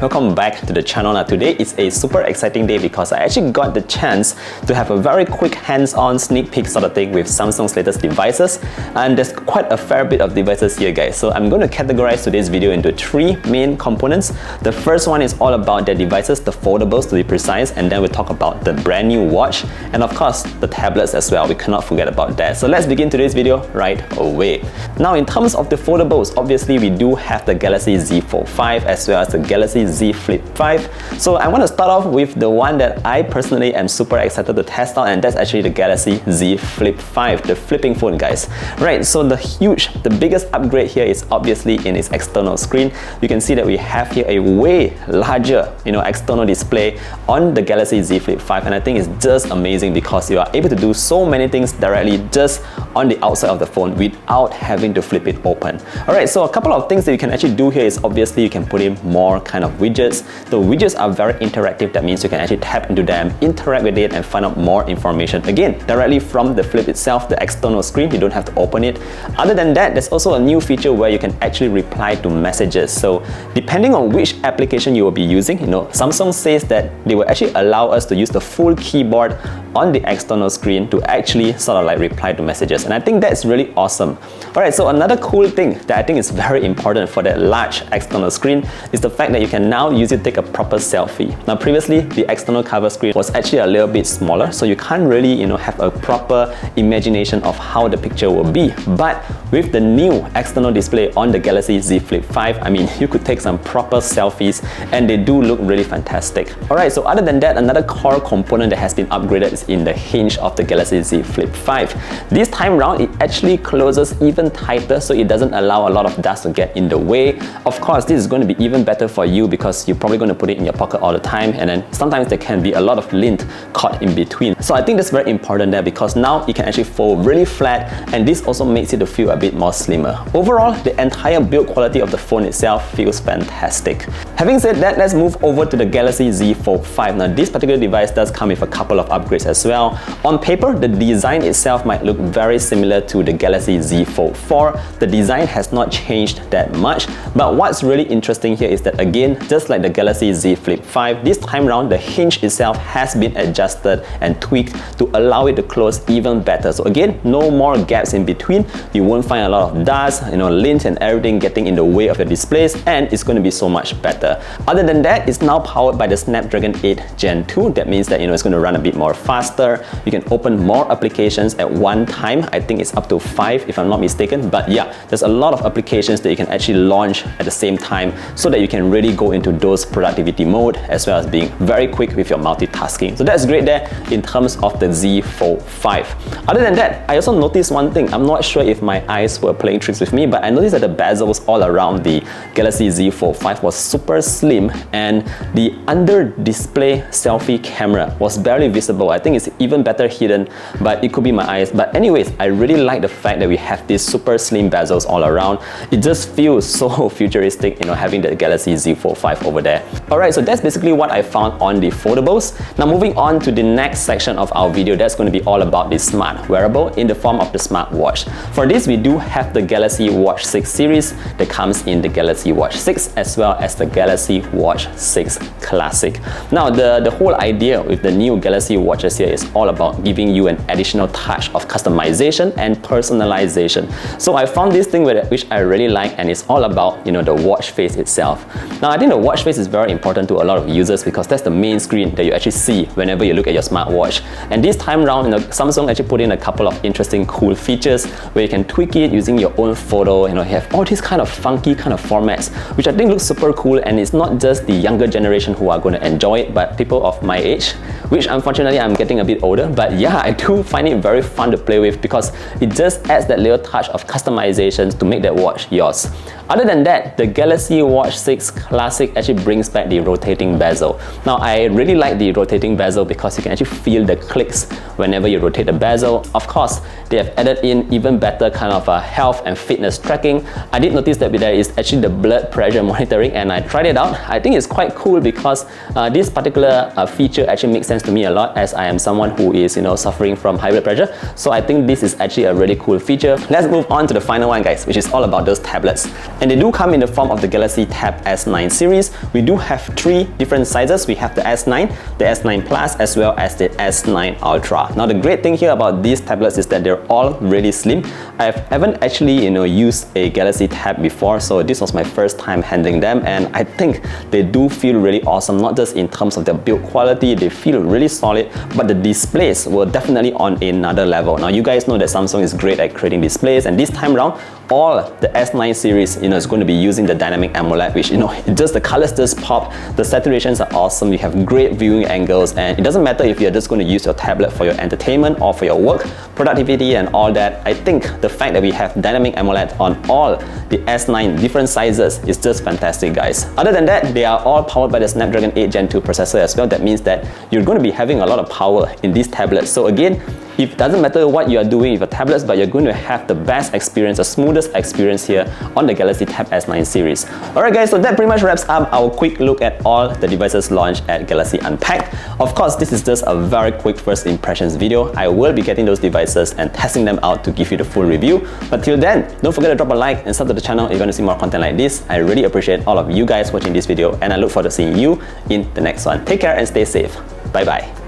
welcome back to the channel. Now today is a super exciting day because I actually got the chance to have a very quick hands-on sneak peek sort of thing with Samsung's latest devices, and there's quite a fair bit of devices here, guys. So I'm going to categorize today's video into three main components. The first one is all about their devices, the foldables to be precise, and then we'll talk about the brand new watch and of course the tablets as well. We cannot forget about that. So let's begin today's video right away. Now in terms of the foldables, obviously we do have the Galaxy Z Fold 5 as well as the Galaxy Z Flip 5. So I want to start off with the one that I personally am super excited to test out, and that's actually the Galaxy Z Flip 5, the flipping phone, guys. Right, so the biggest upgrade here is obviously in its external screen. You can see that we have here a way larger, external display on the Galaxy Z Flip 5, and I think it's just amazing because you are able to do so many things directly just on the outside of the phone without having to flip it open. Alright, so a couple of things that you can actually do here is obviously you can put in more kind of widgets. The widgets are very interactive. That means you can actually tap into them, interact with it, and find out more information. Again, directly from the flip itself, the external screen, you don't have to open it. Other than that, there's also a new feature where you can actually reply to messages. So depending on which application you will be using, Samsung says that they will actually allow us to use the full keyboard on the external screen to actually sort of like reply to messages, and I think that's really awesome. Alright, so another cool thing that I think is very important for that large external screen is the fact that you can now use it to take a proper selfie. Now previously, the external cover screen was actually a little bit smaller, so you can't really have a proper imagination of how the picture will be. But with the new external display on the Galaxy Z Flip 5, I mean, you could take some proper selfies and they do look really fantastic. Alright, so other than that, another core component that has been upgraded is in the hinge of the Galaxy Z Flip 5. This time round, it actually closes even tighter, so it doesn't allow a lot of dust to get in the way. Of course, this is going to be even better for you because you're probably going to put it in your pocket all the time, and then sometimes there can be a lot of lint caught in between. So I think that's very important there because now it can actually fold really flat, and this also makes it to feel a bit more slimmer. Overall, the entire build quality of the phone itself feels fantastic. Having said that, let's move over to the Galaxy Z Fold 5. Now this particular device does come with a couple of upgrades as well. On paper, the design itself might look very similar to the Galaxy Z Fold 4. The design has not changed that much, but what's really interesting here is that again, just like the Galaxy Z Flip 5, this time around the hinge itself has been adjusted and tweaked to allow it to close even better. So again, no more gaps in between. You won't find a lot of dust, lint and everything getting in the way of your displays, and it's going to be so much better. Other than that, it's now powered by the Snapdragon 8 Gen 2. That means that it's going to run a bit more faster. You can open more applications at one time. I think it's up to 5 if I'm not mistaken, but yeah, there's a lot of applications that you can actually launch at the same time so that you can really go into those productivity mode as well as being very quick with your multitasking. So that's great there in terms of the Z Fold 5. Other than that, I also noticed one thing. I'm not sure if my eyes were playing tricks with me, but I noticed that the bezels all around the Galaxy Z Fold 5 was super slim, and the under display selfie camera was barely visible. I think it's even better hidden, but it could be my eyes. But anyways, I really like the fact that we have these super slim bezels all around. It just feels so futuristic, having the Galaxy Z Fold 5 over there. Alright, so that's basically what I found on the foldables. Now moving on to the next section of our video, that's going to be all about the smart wearable in the form of the smartwatch. For this, we do have the Galaxy Watch 6 series that comes in the Galaxy Watch 6 as well as the Galaxy Watch 6 Classic. Now the whole idea with the new Galaxy watches here is all about giving you an additional touch of customization and personalization. So I found this thing which I really like, and it's all about the watch face itself. Now I think the watch face is very important to a lot of users because that's the main screen that you actually see whenever you look at your smartwatch. And this time around, Samsung actually put in a couple of interesting cool features where you can tweak it using your own photo. You have all these kind of funky kind of formats, which I think looks super cool, and it's not just the younger generation who are going to enjoy it, but people of my age, which unfortunately I'm getting a bit older. But yeah, I do find it very fun to play with because it just adds that little touch of customizations to make that watch yours. Other than that, the Galaxy Watch 6 Classic actually brings back the rotating bezel. Now I really like the rotating bezel because you can actually feel the clicks whenever you rotate the bezel. Of course, they have added in even better kind of health and fitness tracking. I did notice that there is actually the blood pressure monitoring, and I tried it out. I think it's quite cool because this particular feature actually makes sense to me a lot, as I am someone who is, suffering from high blood pressure. So I think this is actually a really cool feature. Let's move on to the final one, guys, which is all about those tablets. And they do come in the form of the Galaxy Tab S9 series. We do have 3 different sizes. We have the S9, the S9 Plus, as well as the S9 Ultra. Now the great thing here about these tablets is that they're all really slim. I haven't actually, used a Galaxy Tab before, so this was my first time handling them, and I think they do feel really awesome, not just in terms of their build quality, they feel really solid, but the displays were definitely on another level. Now you guys know that Samsung is great at creating displays, and this time around, all the S9 series, is going to be using the dynamic AMOLED, which, the colors just pop, the saturations are awesome, you have great viewing angles, and it doesn't matter if you're just going to use your tablet for your entertainment or for your work, productivity and all that. I think the fact that we have dynamic AMOLED on all the S9 different sizes is just fantastic, guys. Other than that, they are all powered by the Snapdragon 8 Gen 2 processor as well. That means that you're going to be having a lot of power in these tablets. So again, it doesn't matter what you are doing with your tablets, but you're going to have the best experience, the smoothest experience here on the Galaxy Tab S9 series. Alright guys, so that pretty much wraps up our quick look at all the devices launched at Galaxy Unpacked. Of course, this is just a very quick first impressions video. I will be getting those devices and testing them out to give you the full review. But till then, don't forget to drop a like and sub to the channel if you're going to see more content like this. I really appreciate all of you guys watching this video, and I look forward to seeing you in the next one. Take care and stay safe. Bye bye.